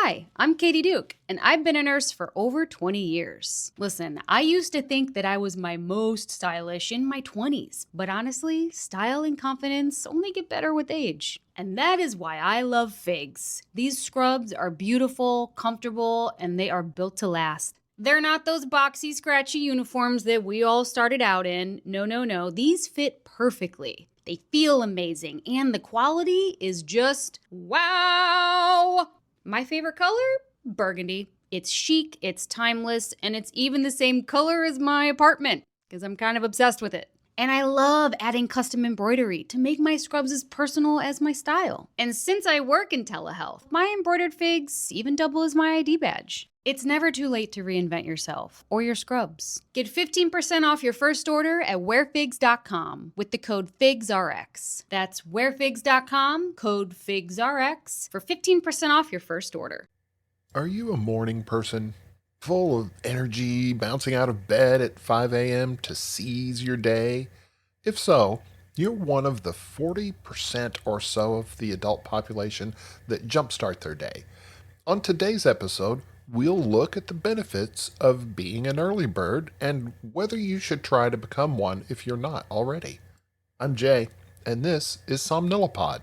Hi, I'm Katie Duke, and I've been a nurse for over 20 years. Listen, I used to think that I was my most stylish in my 20s, but honestly, style and confidence only get better with age. And that is why I love Figs. These scrubs are beautiful, comfortable, and they are built to last. They're not those boxy, scratchy uniforms that we all started out in. No. These fit perfectly. They feel amazing, and the quality is just wow! My favorite color? Burgundy. It's chic, it's timeless, and it's even the same color as my apartment, because I'm kind of obsessed with it. And I love adding custom embroidery to make my scrubs as personal as my style. And since I work in telehealth, my embroidered figs even double as my ID badge. It's never too late to reinvent yourself or your scrubs. Get 15% off your first order at wearfigs.com with the code FIGSRX. That's wearfigs.com, code FIGSRX for 15% off your first order. Are you a morning person? Full of energy, bouncing out of bed at 5 a.m. to seize your day? If so, you're one of the 40% or so of the adult population that jumpstart their day. On today's episode, we'll look at the benefits of being an early bird and whether you should try to become one if you're not already. I'm Jay, and this is Somnilopod.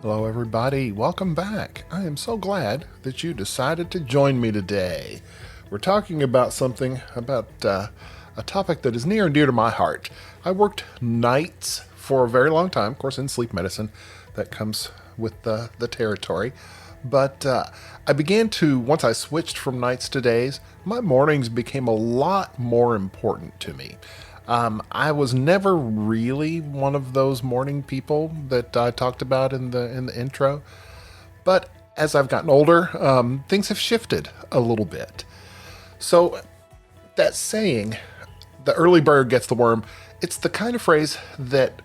Hello everybody, welcome back. I am so glad that you decided to join me today. We're talking about a topic that is near and dear to my heart. I worked nights for a very long time, of course in sleep medicine. That comes with the territory. But I began to, once I switched from nights to days, my mornings became a lot more important to me. I was never really one of those morning people that I talked about in the intro, but as I've gotten older, things have shifted a little bit. So that saying, the early bird gets the worm, it's the kind of phrase that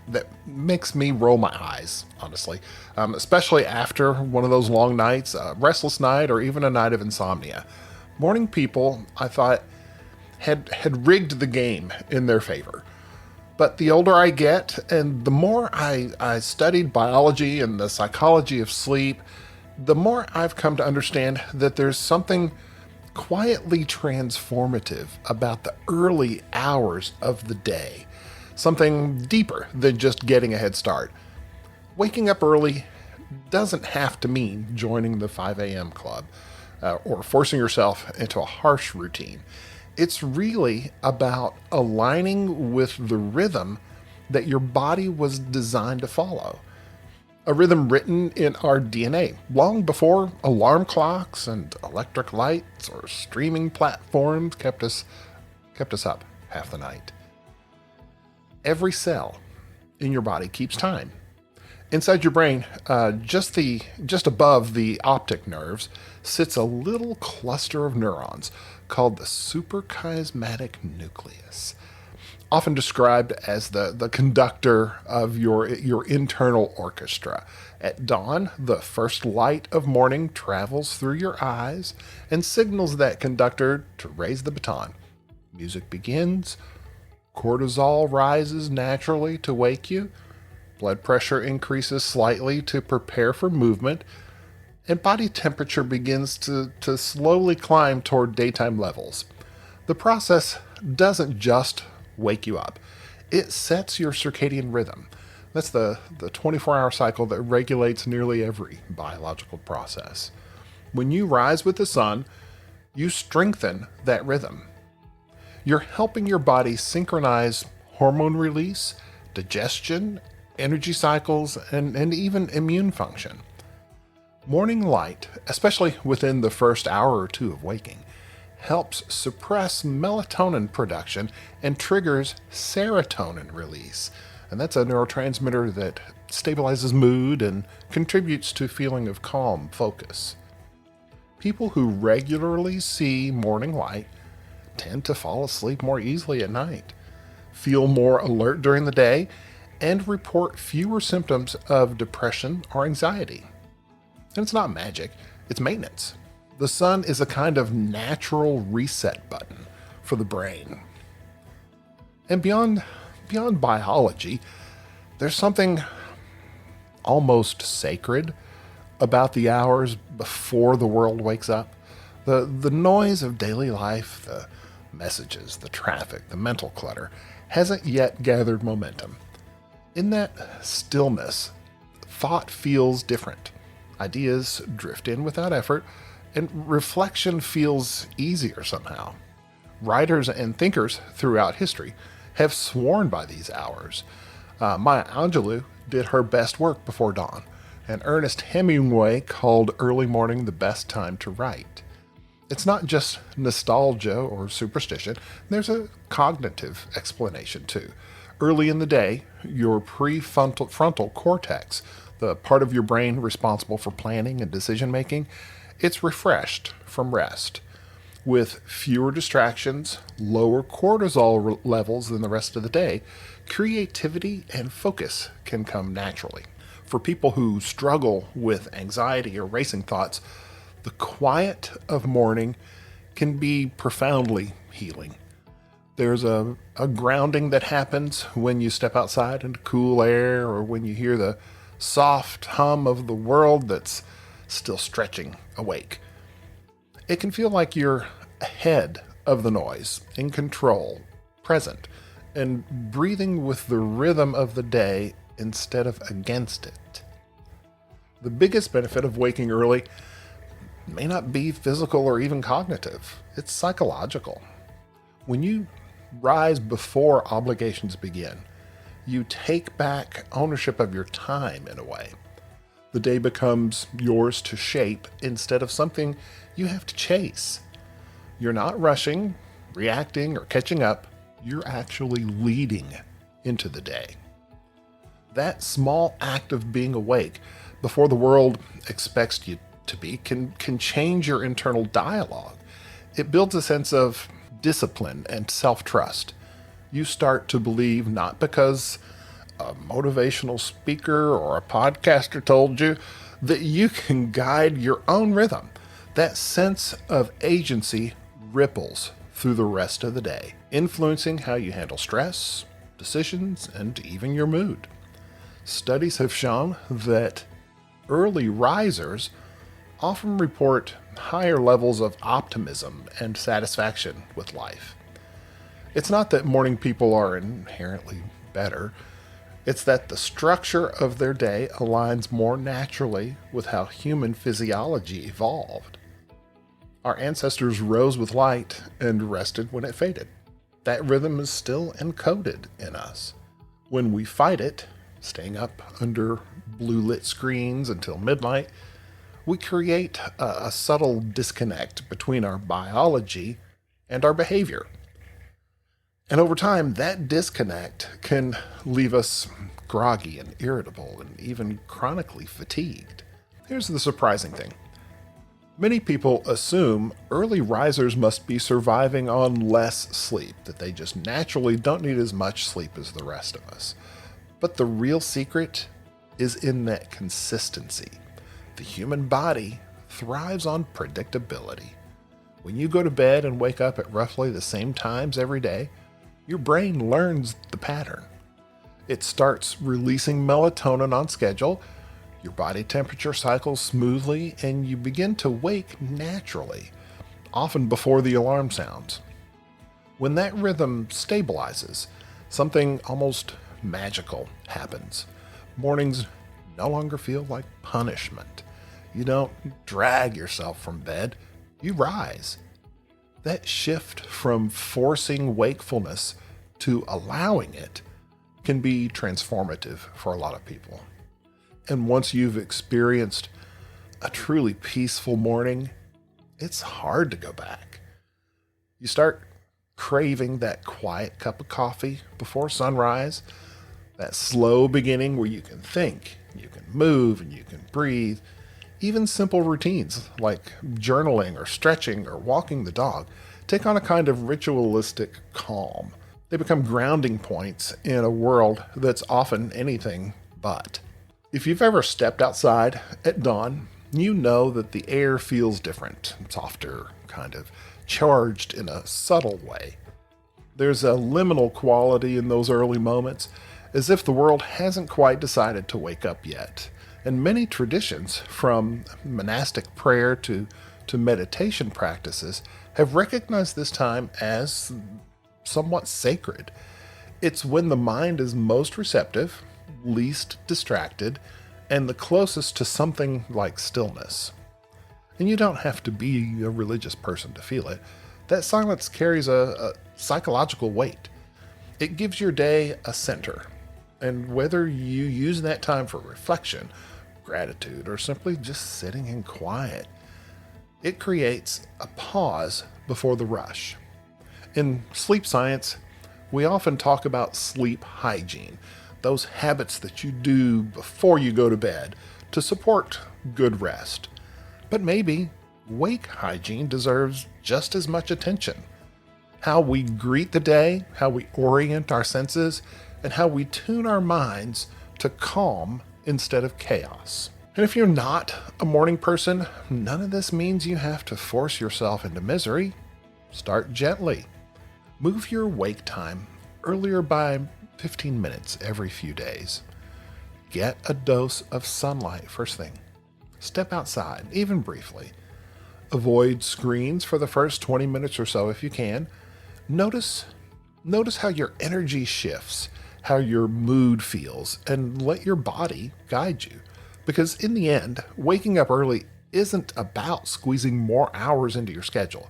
makes me roll my eyes, honestly, especially after one of those long nights, a restless night, or even a night of insomnia. Morning people, I thought, had rigged the game in their favor. But the older I get, and the more I studied biology and the psychology of sleep, the more I've come to understand that there's something quietly transformative about the early hours of the day. Something deeper than just getting a head start. Waking up early doesn't have to mean joining the 5 a.m. club or forcing yourself into a harsh routine. It's really about aligning with the rhythm that your body was designed to follow. A rhythm written in our DNA long before alarm clocks and electric lights or streaming platforms kept us up half the night. Every cell in your body keeps time. Inside your brain, just above the optic nerves, sits a little cluster of neurons called the suprachiasmatic nucleus, often described as the conductor of your internal orchestra. At dawn, the first light of morning travels through your eyes and signals that conductor to raise the baton. Music begins, cortisol rises naturally to wake you, blood pressure increases slightly to prepare for movement, and body temperature begins to slowly climb toward daytime levels. The process doesn't just wake you up. It sets your circadian rhythm. That's the 24-hour cycle that regulates nearly every biological process. When you rise with the sun, you strengthen that rhythm. You're helping your body synchronize hormone release, digestion, energy cycles, and even immune function. Morning light, especially within the first hour or two of waking, helps suppress melatonin production and triggers serotonin release. And that's a neurotransmitter that stabilizes mood and contributes to a feeling of calm focus. People who regularly see morning light tend to fall asleep more easily at night, feel more alert during the day, and report fewer symptoms of depression or anxiety. And it's not magic, it's maintenance. The sun is a kind of natural reset button for the brain. And beyond biology, there's something almost sacred about the hours before the world wakes up. The noise of daily life, the messages, the traffic, the mental clutter, hasn't yet gathered momentum. In that stillness, thought feels different. Ideas drift in without effort, and reflection feels easier somehow. Writers and thinkers throughout history have sworn by these hours. Maya Angelou did her best work before dawn, and Ernest Hemingway called early morning the best time to write. It's not just nostalgia or superstition, there's a cognitive explanation too. Early in the day, your prefrontal cortex, the part of your brain responsible for planning and decision making, it's refreshed from rest. With fewer distractions, lower cortisol levels than the rest of the day, creativity and focus can come naturally. For people who struggle with anxiety or racing thoughts, the quiet of morning can be profoundly healing. There's a grounding that happens when you step outside into cool air or when you hear the soft hum of the world that's still stretching awake. It can feel like you're ahead of the noise, in control, present, and breathing with the rhythm of the day instead of against it. The biggest benefit of waking early may not be physical or even cognitive. It's psychological. When you rise before obligations begin, you take back ownership of your time in a way. The day becomes yours to shape instead of something you have to chase. You're not rushing, reacting, or catching up. You're actually leading into the day. That small act of being awake before the world expects you to be can change your internal dialogue. It builds a sense of discipline and self-trust. You start to believe not because a motivational speaker or a podcaster told you that you can guide your own rhythm. That sense of agency ripples through the rest of the day, influencing how you handle stress, decisions, and even your mood. Studies have shown that early risers often report higher levels of optimism and satisfaction with life. It's not that morning people are inherently better, it's that the structure of their day aligns more naturally with how human physiology evolved. Our ancestors rose with light and rested when it faded. That rhythm is still encoded in us. When we fight it, staying up under blue lit screens until midnight, we create a subtle disconnect between our biology and our behavior. And over time, that disconnect can leave us groggy and irritable and even chronically fatigued. Here's the surprising thing. Many people assume early risers must be surviving on less sleep, that they just naturally don't need as much sleep as the rest of us. But the real secret is in that consistency. The human body thrives on predictability. When you go to bed and wake up at roughly the same times every day, your brain learns the pattern. It starts releasing melatonin on schedule, your body temperature cycles smoothly, and you begin to wake naturally, often before the alarm sounds. When that rhythm stabilizes, something almost magical happens. Mornings no longer feel like punishment. You don't drag yourself from bed, you rise. That shift from forcing wakefulness to allowing it can be transformative for a lot of people. And once you've experienced a truly peaceful morning, it's hard to go back. You start craving that quiet cup of coffee before sunrise, that slow beginning where you can think, you can move, and you can breathe. Even simple routines like journaling or stretching or walking the dog take on a kind of ritualistic calm. They become grounding points in a world that's often anything but. If you've ever stepped outside at dawn you know that the air feels different, softer, kind of charged in a subtle way. There's a liminal quality in those early moments, as if the world hasn't quite decided to wake up yet. And many traditions, from monastic prayer to meditation practices, have recognized this time as somewhat sacred. It's when the mind is most receptive, least distracted, and the closest to something like stillness. And you don't have to be a religious person to feel it. That silence carries a psychological weight. It gives your day a center. And whether you use that time for reflection, gratitude, or simply just sitting in quiet, it creates a pause before the rush. In sleep science, we often talk about sleep hygiene, those habits that you do before you go to bed to support good rest. But maybe wake hygiene deserves just as much attention. How we greet the day, how we orient our senses, and how we tune our minds to calm instead of chaos. And if you're not a morning person, none of this means you have to force yourself into misery. Start gently. Move your wake time earlier by 15 minutes every few days. Get a dose of sunlight first thing. Step outside, even briefly. Avoid screens for the first 20 minutes or so if you can. Notice how your energy shifts, how your mood feels, and let your body guide you. Because in the end, waking up early isn't about squeezing more hours into your schedule.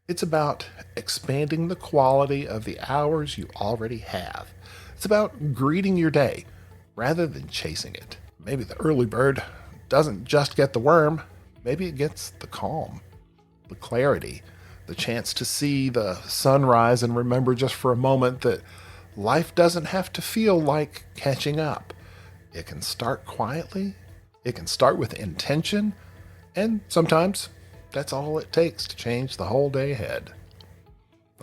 It's about expanding the quality of the hours you already have. It's about greeting your day rather than chasing it. Maybe the early bird doesn't just get the worm. Maybe it gets the calm, the clarity, the chance to see the sunrise and remember just for a moment that life doesn't have to feel like catching up. It can start quietly, it can start with intention, and sometimes that's all it takes to change the whole day ahead.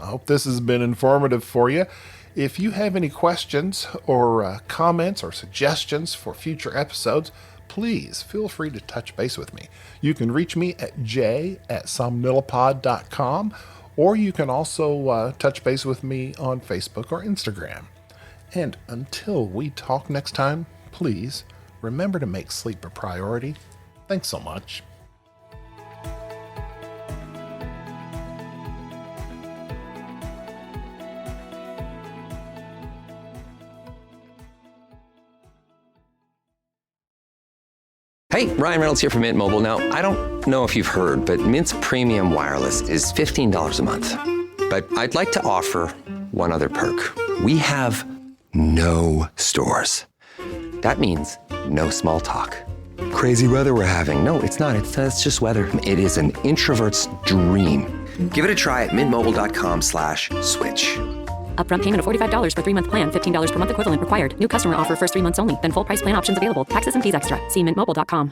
I hope this has been informative for you. If you have any questions or comments or suggestions for future episodes, please feel free to touch base with me. You can reach me at j@somnilopod.com, or you can also touch base with me on Facebook or Instagram. And until we talk next time, please remember to make sleep a priority. Thanks so much. Hey, Ryan Reynolds here from Mint Mobile. Now, I don't know if you've heard, but Mint's premium wireless is $15 a month. But I'd like to offer one other perk. We have no stores. That means no small talk. Crazy weather we're having. No, it's not. It's just weather. It is an introvert's dream. Give it a try at mintmobile.com/switch. Upfront payment of $45 for 3-month plan, $15 per month equivalent required. New customer offer first 3 months only. Then full price plan options available. Taxes and fees extra. See mintmobile.com.